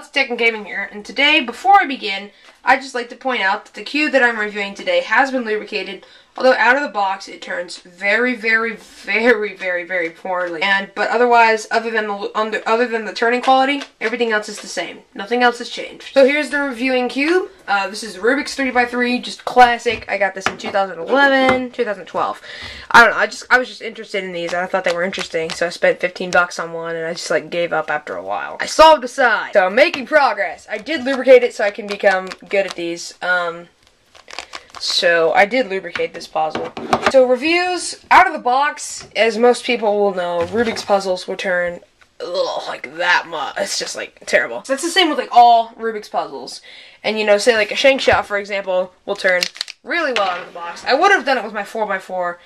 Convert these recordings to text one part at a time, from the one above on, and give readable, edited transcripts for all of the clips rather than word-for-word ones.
Lots of Tech and Gaming here, and today, before I begin, I'd just like to point out that the cube that I'm reviewing today has been lubricated, although out of the box it turns very, very, very, very, very poorly. But otherwise, other than the turning quality, everything else is the same. Nothing else has changed. So here's the reviewing cube. This is Rubik's 3x3, just classic. I got this in 2011, 2012. I don't know, I was just interested in these. I thought they were interesting, so I spent 15 bucks on one, and I just gave up after a while. I solved a side, so I'm making progress. I did lubricate it so I can become good at these. So I did lubricate this puzzle. So reviews, out of the box, as most people will know, Rubik's puzzles will turn like that much. It's just terrible. So that's the same with all Rubik's puzzles. And say a shank shot, for example, will turn really well out of the box. I would have done it with my 4x4,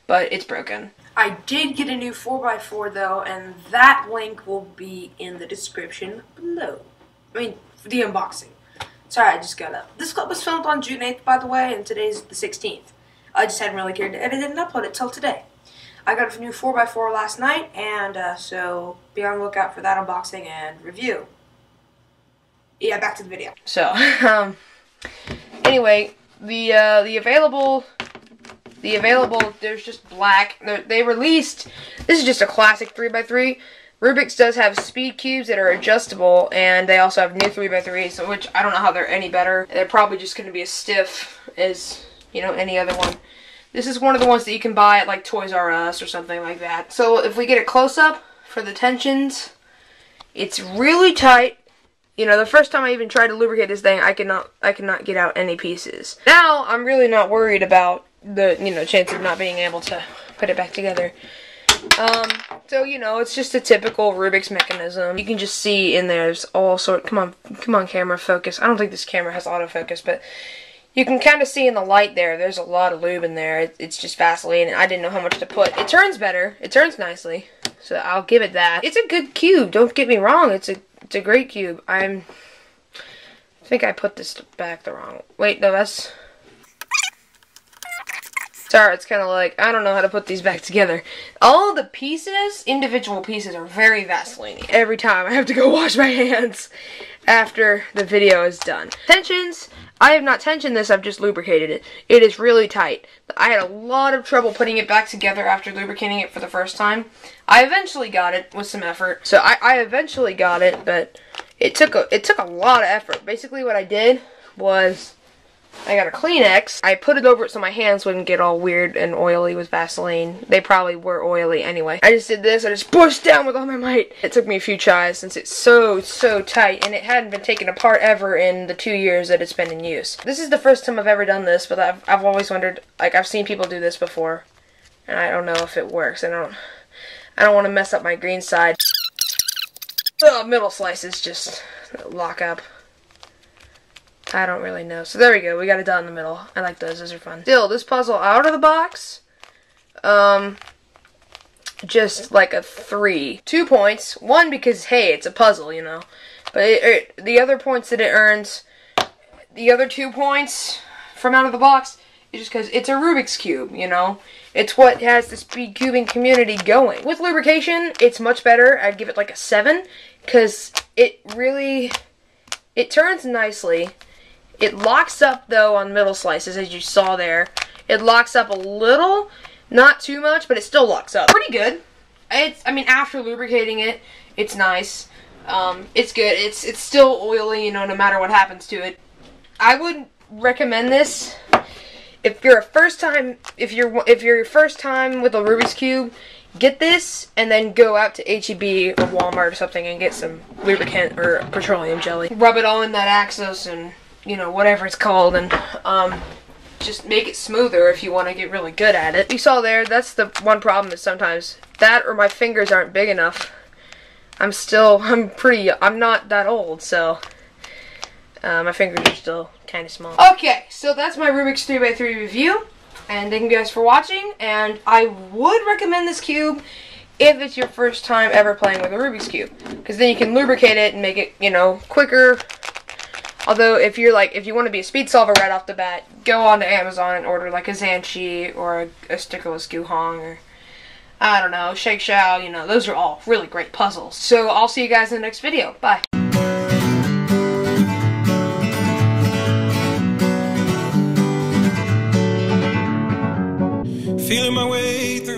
but it's broken. I did get a new 4x4 though, and that link will be in the description below. I mean, for the unboxing. Sorry, I just got up. This clip was filmed on June 8th, by the way, and today's the 16th. I just hadn't really cared to edit it and upload it till today. I got a new 4x4 last night, and so be on the lookout for that unboxing and review. Yeah, back to the video. So, anyway, the available, there's just black. They released, this is just a classic 3x3. Rubik's does have speed cubes that are adjustable, and they also have new 3x3s, which I don't know how they're any better. They're probably just going to be as stiff as, any other one. This is one of the ones that you can buy at Toys R Us or something like that. So if we get a close-up for the tensions, it's really tight. The first time I even tried to lubricate this thing, I could not get out any pieces. Now, I'm really not worried about the, chance of not being able to put it back together. So, it's just a typical Rubik's mechanism. You can just see in there's all sort, come on camera, focus. I don't think this camera has autofocus, but you can kind of see in the light there's a lot of lube in there. It's just Vaseline, and I didn't know how much to put. It turns better. It turns nicely, so I'll give it that. It's a good cube, don't get me wrong. It's a great cube. I think I put this back the wrong, wait, no, that's... Sorry, it's kind of I don't know how to put these back together. All of the pieces, individual pieces, are very Vaseline-y. Every time I have to go wash my hands after the video is done. Tensions, I have not tensioned this, I've just lubricated it. It is really tight. I had a lot of trouble putting it back together after lubricating it for the first time. I eventually got it with some effort. So I eventually got it, but it took a lot of effort. Basically what I did was I got a Kleenex. I put it over it so my hands wouldn't get all weird and oily with Vaseline. They probably were oily anyway. I just did this. I just pushed down with all my might. It took me a few tries since it's so tight, and it hadn't been taken apart ever in the 2 years that it's been in use. This is the first time I've ever done this, but I've always wondered, I've seen people do this before, and I don't know if it works. I don't want to mess up my green side. Oh, middle slices just lock up. I don't really know. So there we go. We got it done in the middle. I like those. Those are fun. Still, this puzzle out of the box, just a 3. 2 points. 1 because, hey, it's a puzzle, But the other points that it earns, the other 2 points from out of the box, is just because it's a Rubik's Cube, It's what has the speed cubing community going. With lubrication, it's much better. I'd give it a 7, because it turns nicely. It locks up, though, on middle slices, as you saw there. It locks up a little, not too much, but it still locks up. Pretty good. I mean, after lubricating it, it's nice. It's good. It's still oily, no matter what happens to it. I would recommend this if you're first time with a Rubik's Cube. Get this, and then go out to H-E-B or Walmart or something and get some lubricant or petroleum jelly. Rub it all in that axis and whatever it's called, and just make it smoother if you want to get really good at it. You saw there, that's the one problem, is sometimes that or my fingers aren't big enough. I'm not that old, so my fingers are still kind of small. Okay, so that's my Rubik's 3x3 review, and thank you guys for watching, and I would recommend this cube if it's your first time ever playing with a Rubik's Cube, because then you can lubricate it and make it, quicker. Although, if you want to be a speed solver right off the bat, go on to Amazon and order a Zanchi or a stickerless Guhong, or I don't know, Shake Shao, those are all really great puzzles. So I'll see you guys in the next video. Bye. Feeling my way through